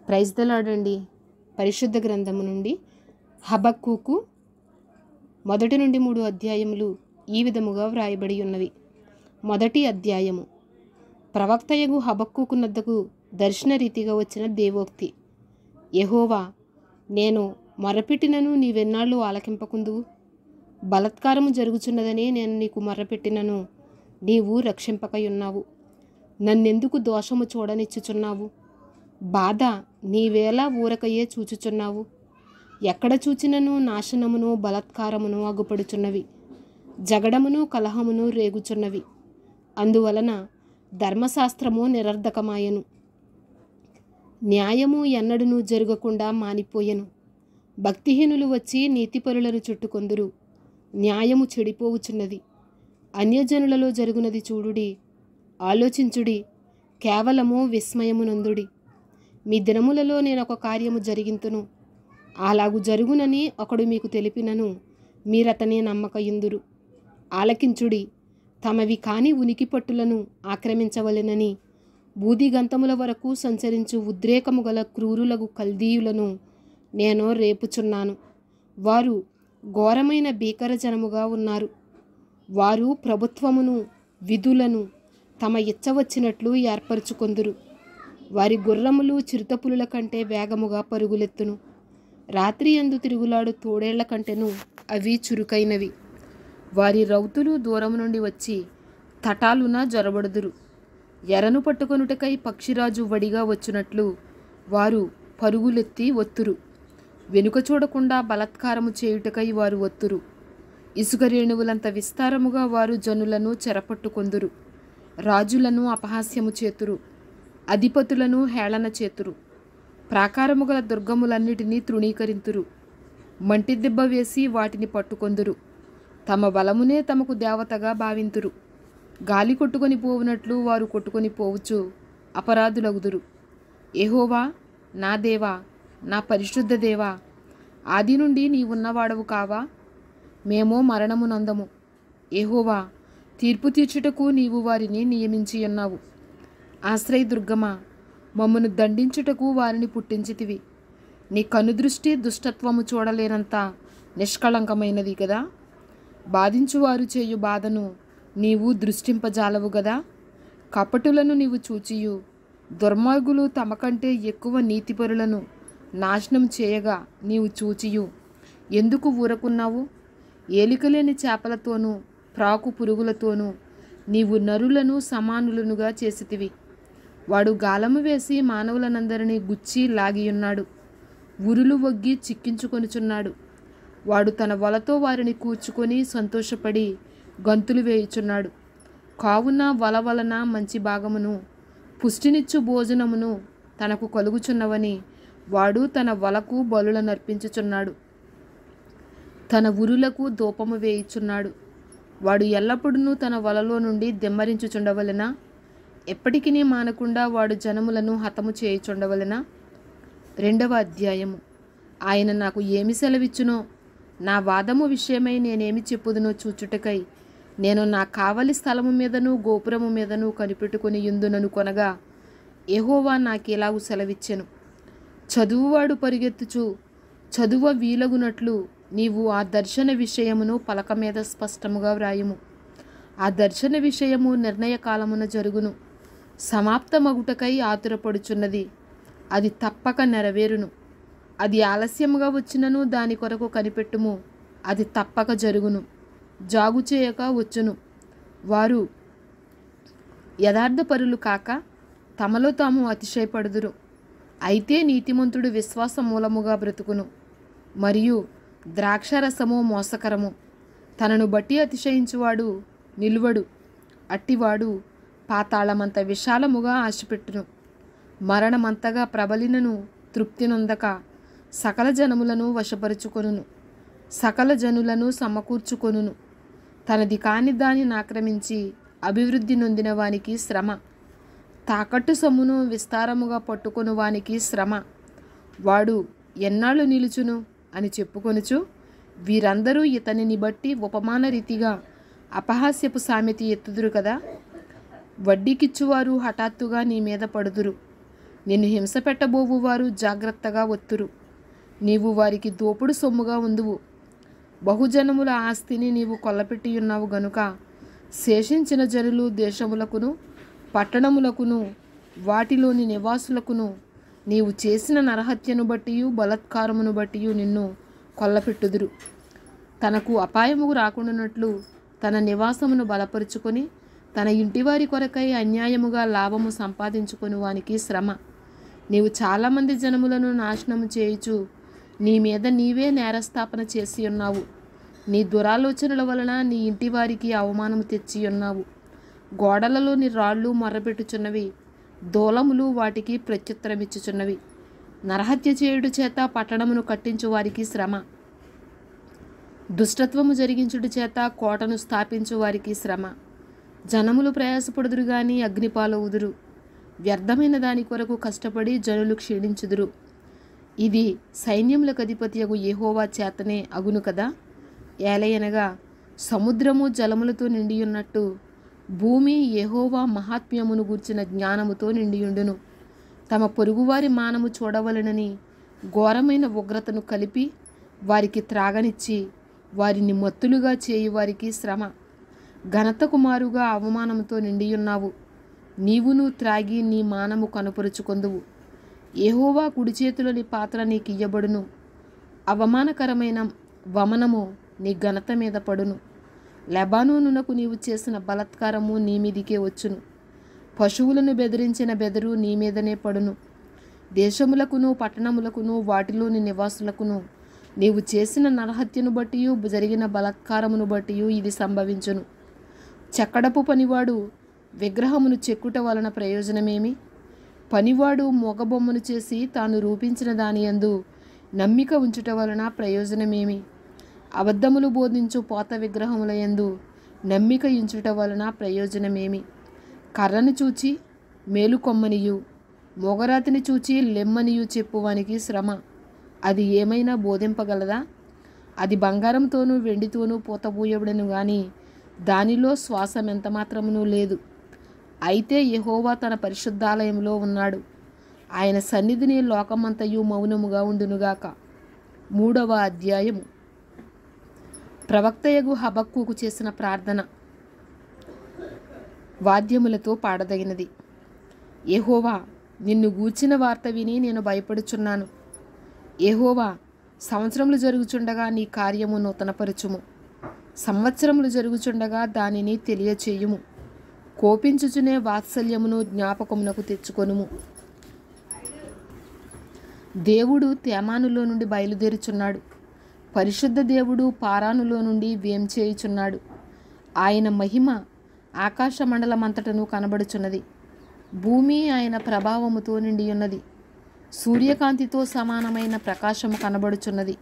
Praise the lord అండి. పరిశుద్ధ గ్రంథము నుండి హబక్కూకు 1 నుండి 3 అధ్యాయములు ఈ విధముగా వ్రాయబడి ఉన్నవి. 1 అధ్యాయము. ప్రవక్తయగు హబక్కూకు నద్దకు దర్శన రీతిగా వచ్చిన దేవోక్తి. యెహోవా, నేను మొరపెట్టినను నీవెన్నాళ్ళు ఆలకింపకుందువు? బలాత్కారము జరుగుచున్నదని నేను నీకు మొర్రపెట్టినను నీవు రక్షింపకయున్నావు. నన్నెందుకు దోషము చూడనిచ్చుచున్నావు? బాధ నీవేళ ఊరకయే చూచుచున్నావు. ఎక్కడ చూచినను నాశనమును బలాత్కారమును అగుపడుచున్నవి, జగడమును కలహమును రేగుచున్నవి. అందువలన ధర్మశాస్త్రము నిరర్ధకమాయెను, న్యాయము ఎన్నడూనూ జరగకుండా మానిపోయెను. భక్తిహీనులు వచ్చి నీతిపరులను చుట్టుకొందురు, న్యాయము చెడిపోవుచున్నది. అన్యజనులలో జరుగునది చూడుడి, ఆలోచించుడి, కేవలము విస్మయమునందుడి. మీ దినములలో నేనొక కార్యము జరిగింతును, అలాగు జరుగునని ఒకడు మీకు తెలిపినను మీరతనే నమ్మకయుందురు. ఆలకించుడి, తమవి కాని ఉనికి పట్టులను ఆక్రమించవలెనని బూదిగంతముల వరకు సంచరించు ఉద్రేకము గల క్రూరులగు కల్దీయులను నేను రేపుచున్నాను. వారు ఘోరమైన భీకర జనముగా ఉన్నారు. వారు ప్రభుత్వమును విధులను తమ ఇచ్చవచ్చినట్లు ఏర్పరచుకొందురు. వారి గుర్రములు చిరుతపులుల కంటే వేగముగా పరుగులెత్తును. రాత్రి యందు తిరుగులాడు తోడేళ్ల కంటెను అవి చురుకైనవి. వారి రౌతులు దూరము నుండి వచ్చి తటాలున జొరబడుదురు. ఎరను పట్టుకొనుటకై పక్షిరాజు వడిగా వచ్చునట్లు వారు పరుగులెత్తి ఒత్తురు. వెనుక చూడకుండా బలాత్కారము చేయుటకై వారు ఒత్తురు. ఇసుక రేణువులంత విస్తారముగా వారు జనులను చెరపట్టుకొందురు. రాజులను అపహాస్యము చేతురు, అధిపతులను హేళన చేతురు. ప్రాకారము గల దుర్గములన్నిటినీ తృణీకరింతురు. మంటి దెబ్బ వేసి వాటిని పట్టుకొందురు. తమ బలమునే తమకు దేవతగా భావింతురు. గాలి కొట్టుకొని పోవునట్లు వారు కొట్టుకొని పోవచ్చు అపరాధులగుదురు. యెహోవా, నా దేవా, నా పరిశుద్ధ దేవా, ఆది నుండి నీవున్నవాడవు కావా? మేమో మరణము నందము. యెహోవా, తీర్పు తీర్చుటకు నీవు వారిని నియమించి ఉన్నావు. ఆశ్రయదుర్గమా, మమ్మను దండించుటకు వారిని పుట్టించితివి. నీ కనుదృష్టి దుష్టత్వము చూడలేనంత నిష్కళంకమైనది కదా. బాధించువారు చేయు బాధను నీవు దృష్టింపజాలవు గదా. కపటులను నీవు చూచియు, దుర్మార్గులు తమకంటే ఎక్కువ నీతిపరులను నాశనం చేయగా నీవు చూచియు ఎందుకు ఊరకున్నావు? ఏలికలేని చేపలతోనూ ప్రాకు పురుగులతోనూ నీవు నరులను సమానులనుగా చేసితివి. వాడు గాలము వేసి మానవులనందరినీ గుచ్చి లాగియున్నాడు. ఉరులు వగ్గి చిక్కించుకొనుచున్నాడు. వాడు తన వలతో వారిని కూర్చుకొని సంతోషపడి గంతులు వేయుచున్నాడు. కావున వల వలన మంచి భాగమును పుష్టినిచ్చు భోజనమును తనకు కలుగుచున్నవని వాడు తన వలకు బలులనర్పించుచున్నాడు, తన ఉరులకు ధూపము వేయుచున్నాడు. వాడు ఎల్లప్పుడూ తన వలలో నుండి దెమ్మరించుచుండవలెనా? ఎప్పటికీ మానకుండా వాడు జనములను హతము చేయుచుండవలెనా? 2వ అధ్యాయము. ఆయన నాకు ఏమి సెలవిచ్చునో, నా వాదము విషయమై నేనేమి చెప్పుదునో చూచుటకై నేను నా కావలి స్థలము మీదను గోపురము మీదను కనిపెట్టుకుని యుందునను కొనగా యెహోవా నాకిలాగు సెలవిచ్చెను. చదువువాడు పరిగెత్తుచు చదువ వీలగునట్లు నీవు ఆ దర్శన విషయమును పలక మీద స్పష్టముగా వ్రాయుము. ఆ దర్శన విషయము నిర్ణయ కాలమున జరుగును. సమాప్తమగుటకై ఆతురపడుచున్నది. అది తప్పక నెరవేరును. అది ఆలస్యముగా వచ్చినను దాని కొరకు కనిపెట్టుము, అది తప్పక జరుగును. జాగు చేయక వచ్చును. వారు యథార్థపరులు కాక తమలో తాము అతిశయపడుదురు. అయితే నీతిమంతుడు విశ్వాస మూలముగా బ్రతుకును. మరియు ద్రాక్షరసము మోసకరము. తనను బట్టి అతిశయించువాడు నిలువడు. అట్టివాడు పాతాళమంత విశాలముగా ఆశపెట్టును. మరణమంతగా ప్రబలినను తృప్తి నొందక సకల జనములను వశపరుచుకొనును, సకల జనులను సమకూర్చుకొనును. తనది కాని దానిని ఆక్రమించి అభివృద్ధి నొందిన వానికి శ్రమ. తాకట్టు సొమ్మును విస్తారముగా పట్టుకొను వానికి శ్రమ. వాడు ఎన్నాళ్ళు నిలుచును అని చెప్పుకొనుచు వీరందరూ ఇతనిని బట్టి ఉపమాన రీతిగా అపహాస్యపు సామెత ఎత్తుదురు కదా. వడ్డీకిచ్చువారు హఠాత్తుగా నీ మీద పడుదురు. నిన్ను హింస పెట్టబోవు వారు జాగ్రత్తగా ఒత్తురు. నీవు వారికి దోపుడు సొమ్ముగా ఉందువు. బహుజనముల ఆస్తిని నీవు కొల్లపెట్టి ఉన్నావు గనుక శేషించిన జనులు దేశములకును పట్టణములకును వాటిలోని నివాసులకును నీవు చేసిన నరహత్యను బట్టి బలత్కారమును బట్టి నిన్ను కొల్లపెట్టుదురు. తనకు అపాయము రాకుండానట్లు తన నివాసమును బలపరుచుకొని తన ఇంటివారి కొరకై అన్యాయముగా లాభము సంపాదించుకొని వానికి శ్రమ. నీవు చాలామంది జనములను నాశనము చేయుచు నీ మీద నీవే నేరస్థాపన చేసి ఉన్నావు. నీ దురాలోచనల వలన నీ ఇంటి వారికి అవమానము తెచ్చి ఉన్నావు. గోడలలోని రాళ్ళు మొర్రపెట్టుచున్నవి, దూలములు వాటికి ప్రత్యుత్తరమిచ్చుచున్నవి. నరహత్య చేయుడు చేత పట్టణమును కట్టించు వారికి శ్రమ. దుష్టత్వము జరిగించుడు చేత కోటను స్థాపించు వారికి శ్రమ. జనములు ప్రయాసపడుదురు గాని అగ్నిపాలవుదురు. వ్యర్థమైన దాని కొరకు కష్టపడి జనులు క్షీణించుదురు. ఇది సైన్యములకు అధిపతియగు యెహోవా చేతనే అగును కదా. ఏలయనగా సముద్రము జలములతో నిండియున్నట్టు భూమి యెహోవా మహాత్మ్యమును గూర్చిన జ్ఞానముతో నిండియుండును. తమ పొరుగువారి మానము చూడవలనని ఘోరమైన ఉగ్రతను కలిపి వారికి త్రాగనిచ్చి వారిని మత్తులుగా చేయు వారికి శ్రమ. ఘనత కుమారుగా అవమానముతో నిండియున్నావు. నీవును త్రాగి నీ మానము కనుపరుచుకొందువు. యెహోవా కుడి చేతిలోని పాత్ర నీకు ఇయ్యబడును. అవమానకరమైన వమనము నీ ఘనత మీద పడును. లెబానోనునకు నీవు చేసిన బలత్కారము నీ మీదికే వచ్చును. పశువులను బెదిరించిన బెదరు నీ మీదనే పడును. దేశములకును పట్టణములకును వాటిలోని నివాసులకును నీవు చేసిన నరహత్యను బట్టి జరిగిన బలత్కారమును బట్టి ఇది సంభవించును. చెక్కడపు పనివాడు విగ్రహమును చెక్కుట వలన ప్రయోజనమేమి? పనివాడు మొగబొమ్మను చేసి తాను రూపించిన దాని యందు నమ్మిక ఉంచుట వలన ప్రయోజనమేమి? అబద్ధములు బోధించు పోత విగ్రహముల యందు నమ్మిక ఉంచుట వలన ప్రయోజనమేమి? కర్రను చూచి మేలుకొమ్మనియు మొగరాతిని చూచి లెమ్మనియు చెప్పువానికి శ్రమ. అది ఏమైనా బోధింపగలదా? అది బంగారంతోనూ వెండితోనూ పోతబోయబడను గాని దానిలో శ్వాసం ఎంత మాత్రమునూ లేదు. అయితే యెహోవా తన పరిశుద్ధాలయంలో ఉన్నాడు. ఆయన సన్నిధిని లోకమంతయు మౌనముగా ఉండునుగాక. 3వ అధ్యాయము. ప్రవక్తయగు హబక్కూకు చేసిన ప్రార్థన. వాద్యములతో పాడదగినది. యెహోవా, నిన్ను గూర్చిన వార్త విని నేను భయపడుచున్నాను. యెహోవా, సంవత్సరములు జరుగుచుండగా నీ కార్యము నూతనపరచుము. సంవత్సరములు జరుగుచుండగా దానిని తెలియచేయుము. కోపించుచునే వాత్సల్యమును జ్ఞాపకమునకు తెచ్చుకొనుము. దేవుడు తేమానులో నుండి బయలుదేరుచున్నాడు. పరిశుద్ధ దేవుడు పారానులో నుండి వేంచేయుచున్నాడు. ఆయన మహిమ ఆకాశ మండలమంతటను కనబడుచున్నది. భూమి ఆయన ప్రభావముతో నిండియున్నది. సూర్యకాంతితో సమానమైన ప్రకాశము కనబడుచున్నది.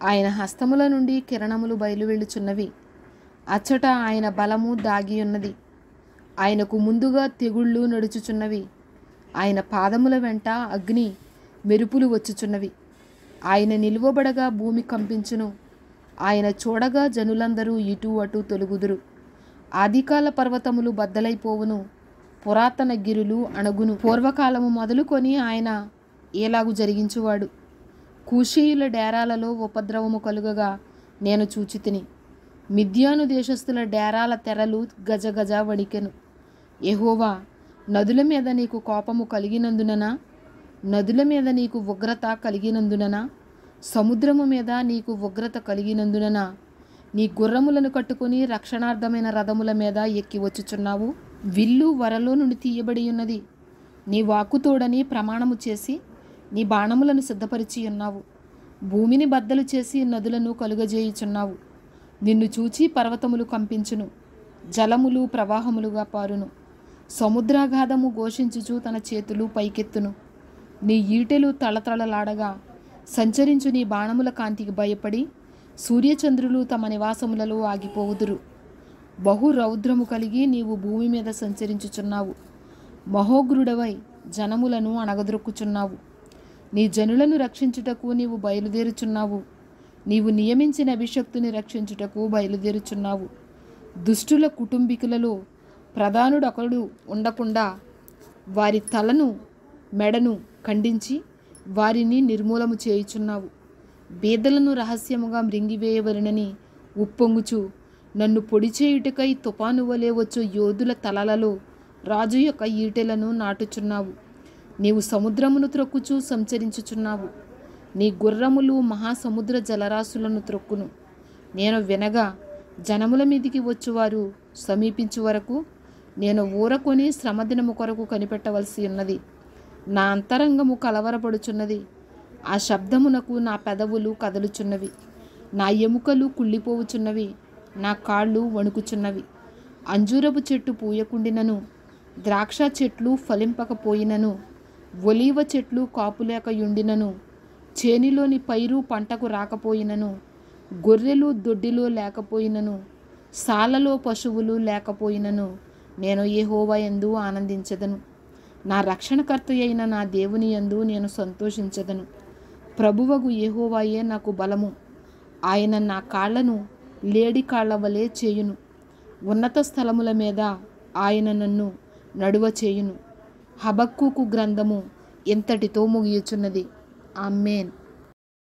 ఆయన హస్తముల నుండి కిరణములు బయలువెళ్ళుచున్నవి. అచ్చట ఆయన బలము దాగియున్నది. ఆయనకు ముందుగా తెగుళ్ళు నడుచుచున్నవి. ఆయన పాదముల వెంట అగ్ని మెరుపులు వచ్చుచున్నవి. ఆయన నిలువబడగా భూమి కంపించును. ఆయన చూడగా జనులందరూ ఇటు అటు తొలుగుదురు. ఆదికాల పర్వతములు బద్దలైపోవును. పురాతన గిరులు అణగును. పూర్వకాలము మొదలుకొని ఆయన ఏలాగు జరిగించువాడు. కూషీయుల డేరాలలో ఉపద్రవము కలుగగా నేను చూచితిని. మిద్యాను దేశస్థుల డేరాల తెరలు గజగజ వణికెను. యెహోవా, నదుల మీద నీకు కోపము కలిగినందుననా? నదుల మీద నీకు ఉగ్రత కలిగినందుననా? సముద్రము మీద నీకు ఉగ్రత కలిగినందుననా? నీ గుర్రములను కట్టుకుని రక్షణార్థమైన రథముల మీద ఎక్కి వచ్చుచున్నావు. విల్లు వరలో నుండి తీయబడి ఉన్నది. నీ వాక్కుతోడని ప్రమాణము చేసి నీ బాణములను సిద్ధపరిచి ఉన్నావు. భూమిని బద్దలు చేసి నదులను కలుగజేయుచున్నావు. నిన్ను చూచి పర్వతములు కంపించును. జలములు ప్రవాహములుగా పారును. సముద్రాగాధము ఘోషించుచు తన చేతులు పైకెత్తును. నీ ఈటెలు తళతళలాడగా సంచరించు నీ బాణముల కాంతికి భయపడి సూర్యచంద్రులు తమ నివాసములలో ఆగిపోవుదురు. బహు రౌద్రము కలిగి నీవు భూమి మీద సంచరించుచున్నావు. మహోగ్రుడవై జనములను అణగద్రొక్కుచున్నావు. నీ జనులను రక్షించుటకు నీవు బయలుదేరుచున్నావు. నీవు నియమించిన అభిషక్తుని రక్షించుటకు బయలుదేరుచున్నావు. దుష్టుల కుటుంబీకులలో ప్రధానుడొకడు ఉండకుండా వారి తలను మెడను ఖండించి వారిని నిర్మూలము చేయుచున్నావు. బీదలను రహస్యముగా మృంగివేయవలెనని ఉప్పొంగుచు నన్ను పొడి చేయుటకై తుఫాను వలె వచ్చు యోధుల తలలలో రాజు యొక్క ఈటెలను నాటుచున్నావు. నీవు సముద్రమును త్రొక్కుచూ సంచరించుచున్నావు. నీ గుర్రములు మహాసముద్ర జలరాశులను త్రొక్కును. నేను వినగా జనముల మీదికి వచ్చువారు సమీపించు వరకు నేను ఊరకొని శ్రమదినము కొరకు కనిపెట్టవలసి ఉన్నది. నా అంతరంగము కలవరపడుచున్నది. ఆ శబ్దమునకు నా పెదవులు కదలుచున్నవి. నా ఎముకలు కుళ్ళిపోవుచున్నవి. నా కాళ్ళు వణుకుచున్నవి. అంజూరపు చెట్టు పూయకుండినను, ద్రాక్ష చెట్లు ఫలింపకపోయినను, ఒలీవ చెట్లు కాపులేకయుండినను, చేనిలోని పైరు పంటకు రాకపోయినను, గొర్రెలు దొడ్డిలో లేకపోయినను, సాలలో పశువులు లేకపోయినను, నేను యెహోవా యందు ఆనందించెదను. నా రక్షణకర్త అయిన నా దేవుని యందు నేను సంతోషించెదను. ప్రభువగు యెహోవాయే నాకు బలము. ఆయన నా కాళ్లను లేడి కాళ్ల వలె చేయును. ఉన్నత స్థలముల మీద ఆయన నన్ను నడువ చేయును. హబక్కూకు గ్రంథము ఇంతటితో ముగియుచున్నది. ఆమేన్.